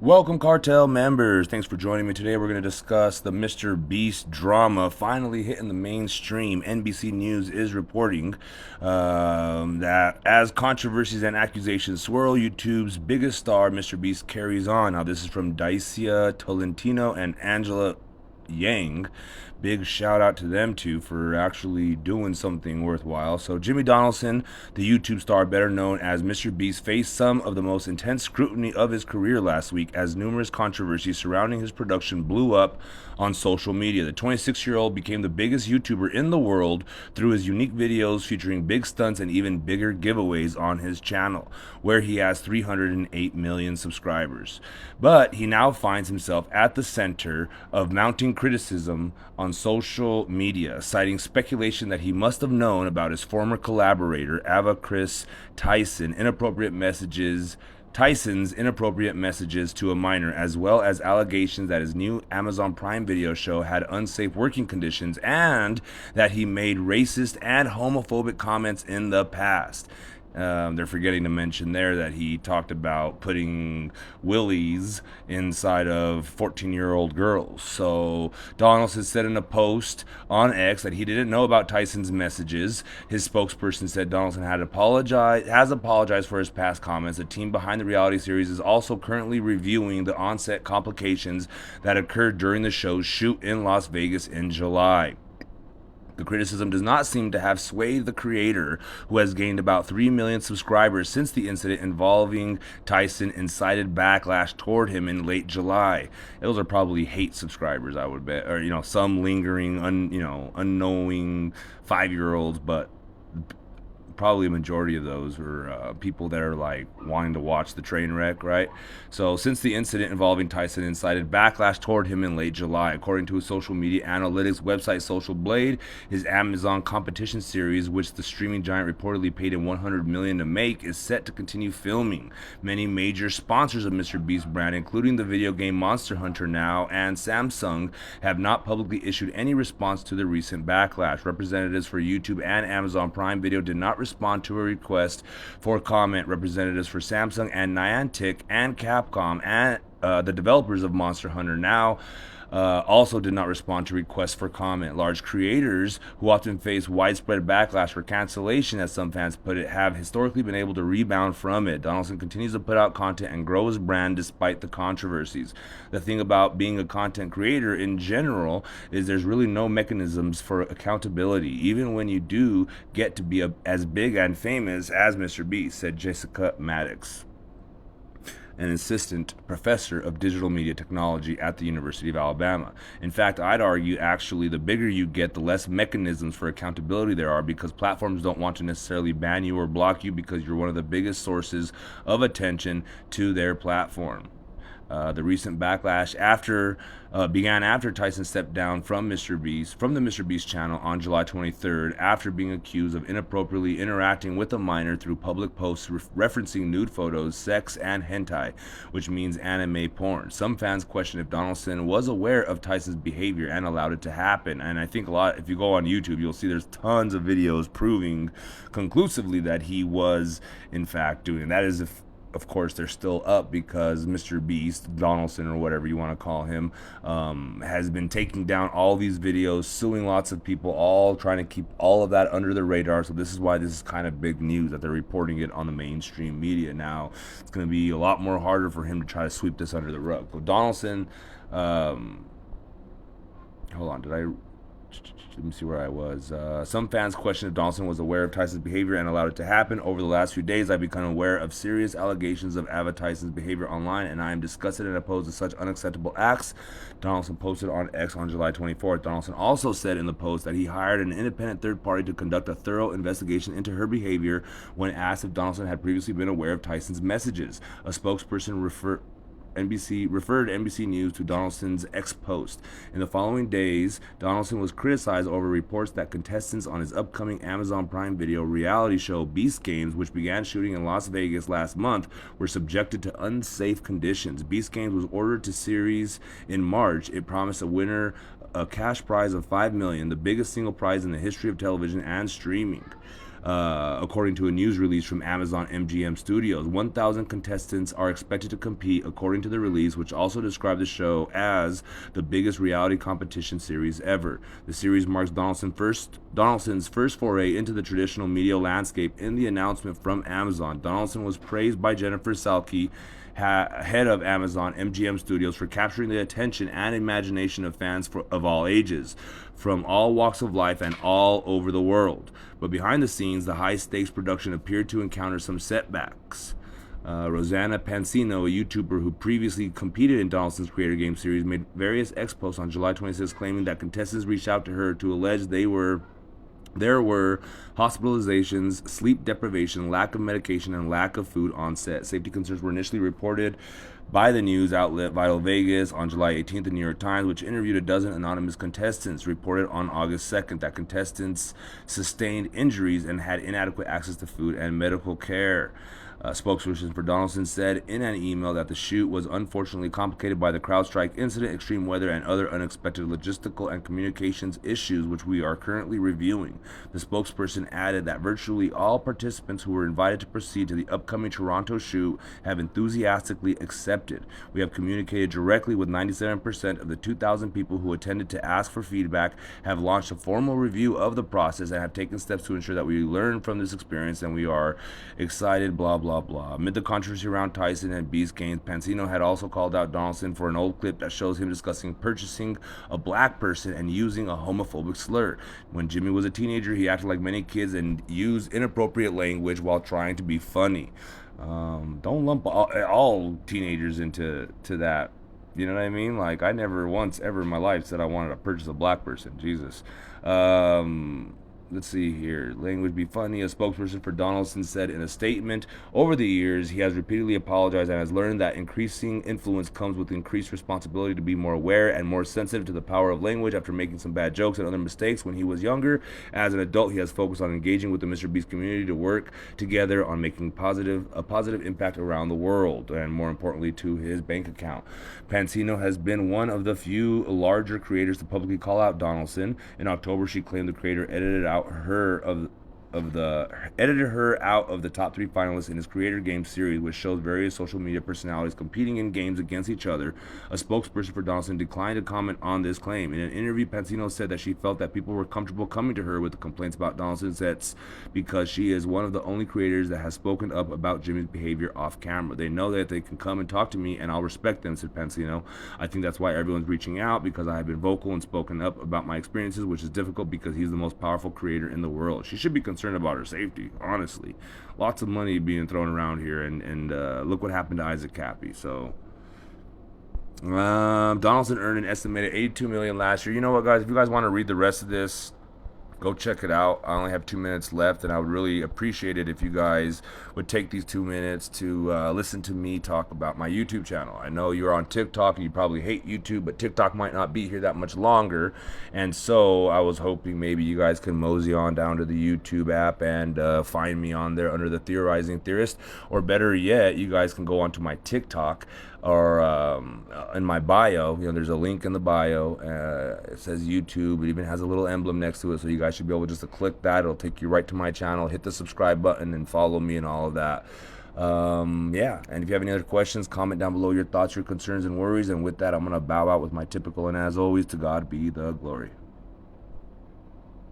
Welcome, Cartel members. Thanks for joining me today. We're going to discuss the MrBeast drama finally hitting the mainstream. NBC News is reporting that as controversies and accusations swirl, YouTube's biggest star, MrBeast, carries on. Now, this is from Dacia Tolentino and Angela Yang. Big shout out to them two for actually doing something worthwhile. So Jimmy Donaldson, the YouTube star better known as MrBeast, faced some of the most intense scrutiny of his career last week as numerous controversies surrounding his production blew up on social media. The 26-year-old became the biggest YouTuber in the world through his unique videos featuring big stunts and even bigger giveaways on his channel, where he has 308 million subscribers. But he now finds himself at the center of mounting criticism on social media, citing speculation that he must have known about his former collaborator, Ava Chris Tyson's inappropriate messages to a minor, as well as allegations that his new Amazon Prime Video show had unsafe working conditions and that he made racist and homophobic comments in the past. They're forgetting to mention there that he talked about putting willies inside of 14-year-old girls. So Donaldson said in a post on X that he didn't know about Tyson's messages. His spokesperson said Donaldson has apologized for his past comments. The team behind the reality series is also currently reviewing the on-set complications that occurred during the show's shoot in Las Vegas in July. The criticism does not seem to have swayed the creator, who has gained about 3 million subscribers since the incident involving Tyson incited backlash toward him in late July. Those are probably hate subscribers, I would bet, or some lingering, unknowing 5-year-olds, but probably a majority of those were people that are like wanting to watch the train wreck, right? So since the incident involving Tyson incited backlash toward him in late July, according to his social media analytics website Social Blade, his Amazon competition series, which the streaming giant reportedly paid him $100 million to make, is set to continue filming. Many major sponsors of MrBeast brand, including the video game Monster Hunter Now and Samsung, have not publicly issued any response to the recent backlash. Representatives for YouTube and Amazon Prime Video did not respond to a request for comment. Representatives for Samsung and Niantic and Capcom and the developers of Monster Hunter Now also did not respond to requests for comment. Large creators, who often face widespread backlash or cancellation, as some fans put it, have historically been able to rebound from it. Donaldson continues to put out content and grow his brand despite the controversies. The thing about being a content creator in general is there's really no mechanisms for accountability, even when you do get to be as big and famous as MrBeast, said Jessica Maddox, an assistant professor of digital media technology at the University of Alabama. In fact, I'd argue actually the bigger you get, the less mechanisms for accountability there are, because platforms don't want to necessarily ban you or block you because you're one of the biggest sources of attention to their platform. The recent backlash began after Tyson stepped down from the MrBeast channel on July 23rd after being accused of inappropriately interacting with a minor through public posts referencing nude photos, sex, and hentai, which means anime porn. Some fans question if Donaldson was aware of Tyson's behavior and allowed it to happen. And I think if you go on YouTube, you'll see there's tons of videos proving conclusively that he was, in fact, doing that. Is if of course they're still up, because MrBeast, Donaldson, or whatever you want to call him, has been taking down all these videos, suing lots of people, all trying to keep all of that under the radar. So this is why this is kind of big news that they're reporting it on the mainstream media. Now it's going to be a lot more harder for him to try to sweep this under the rug. So Donaldson, hold on, let me see where I was. Some fans question if Donaldson was aware of Tyson's behavior and allowed it to happen. Over the last few days, I've become aware of serious allegations of Ava Tyson's behavior online, and I am disgusted and opposed to such unacceptable acts, Donaldson posted on X on July 24th. Donaldson also said in the post that he hired an independent third party to conduct a thorough investigation into her behavior when asked if Donaldson had previously been aware of Tyson's messages. A spokesperson referred NBC News to Donaldson's X post. In the following days, Donaldson was criticized over reports that contestants on his upcoming Amazon Prime Video reality show Beast Games, which began shooting in Las Vegas last month, were subjected to unsafe conditions. Beast Games was ordered to series in March. It promised a winner a cash prize of $5 million, the biggest single prize in the history of television and streaming. according to a news release from Amazon MGM Studios. 1,000 contestants are expected to compete, according to the release, which also described the show as the biggest reality competition series ever. The series marks Donaldson's first foray into the traditional media landscape. In the announcement from Amazon, Donaldson was praised by Jennifer Salke, head of Amazon MGM Studios, for capturing the attention and imagination of fans of all ages, from all walks of life and all over the world. But behind the scenes, the high-stakes production appeared to encounter some setbacks. Rosanna Pansino, a YouTuber who previously competed in Donaldson's Creator Game series, made various X-posts on July 26, claiming that contestants reached out to her to allege there were hospitalizations, sleep deprivation, lack of medication, and lack of food on set. Safety concerns were initially reported by the news outlet Vital Vegas on July 18th. The New York Times, which interviewed a dozen anonymous contestants, reported on August 2nd that contestants sustained injuries and had inadequate access to food and medical care. A spokesperson for Donaldson said in an email that the shoot was unfortunately complicated by the CrowdStrike incident, extreme weather, and other unexpected logistical and communications issues, which we are currently reviewing. The spokesperson added that virtually all participants who were invited to proceed to the upcoming Toronto shoot have enthusiastically accepted. We have communicated directly with 97% of the 2,000 people who attended to ask for feedback, have launched a formal review of the process, and have taken steps to ensure that we learn from this experience, and we are excited, blah, blah, blah. Amid the controversy around Tyson and Beast games, Pansino had also called out Donaldson for an old clip that shows him discussing purchasing a black person and using a homophobic slur. When Jimmy was a teenager, he acted like many kids and used inappropriate language while trying to be funny. Don't lump all teenagers into that. You know what I mean? Like, I never once ever in my life said I wanted to purchase a black person. Jesus. Let's see here. Language be funny. A spokesperson for Donaldson said in a statement, over the years, he has repeatedly apologized and has learned that increasing influence comes with increased responsibility to be more aware and more sensitive to the power of language after making some bad jokes and other mistakes when he was younger. As an adult, he has focused on engaging with the MrBeast community to work together on making a positive impact around the world, and more importantly, to his bank account. Pansino has been one of the few larger creators to publicly call out Donaldson. In October, she claimed the creator edited her out of the top 3 finalists in his Creator Game series, which shows various social media personalities competing in games against each other. A spokesperson for Donaldson declined to comment on this claim. In an interview, Pansino said that she felt that people were comfortable coming to her with the complaints about Donaldson's sets because she is one of the only creators that has spoken up about Jimmy's behavior off camera. They know that they can come and talk to me and I'll respect them, said Pansino. I think that's why everyone's reaching out, because I have been vocal and spoken up about my experiences, which is difficult because he's the most powerful creator in the world. She should be concerned about her safety, honestly. Lots of money being thrown around here, and look what happened to Isaac Cappy. So Donaldson earned an estimated $82 million last year. You know what, guys, if you guys want to read the rest of this, go check it out. I only have 2 minutes left, and I would really appreciate it if you guys would take these 2 minutes to listen to me talk about my YouTube channel. I know you're on TikTok and you probably hate YouTube, but TikTok might not be here that much longer, and so I was hoping maybe you guys can mosey on down to the YouTube app and find me on there under the Theorizing Theorist, or better yet, you guys can go onto my TikTok, or in my bio. There's a link in the bio. It says YouTube. It even has a little emblem next to it, so you guys should be able just to click that. It'll take you right to my channel. Hit the subscribe button and follow me and all of that. Yeah, and if you have any other questions, comment down below your thoughts, your concerns, and worries. And with that, I'm going to bow out with my typical, and as always, to God be the glory.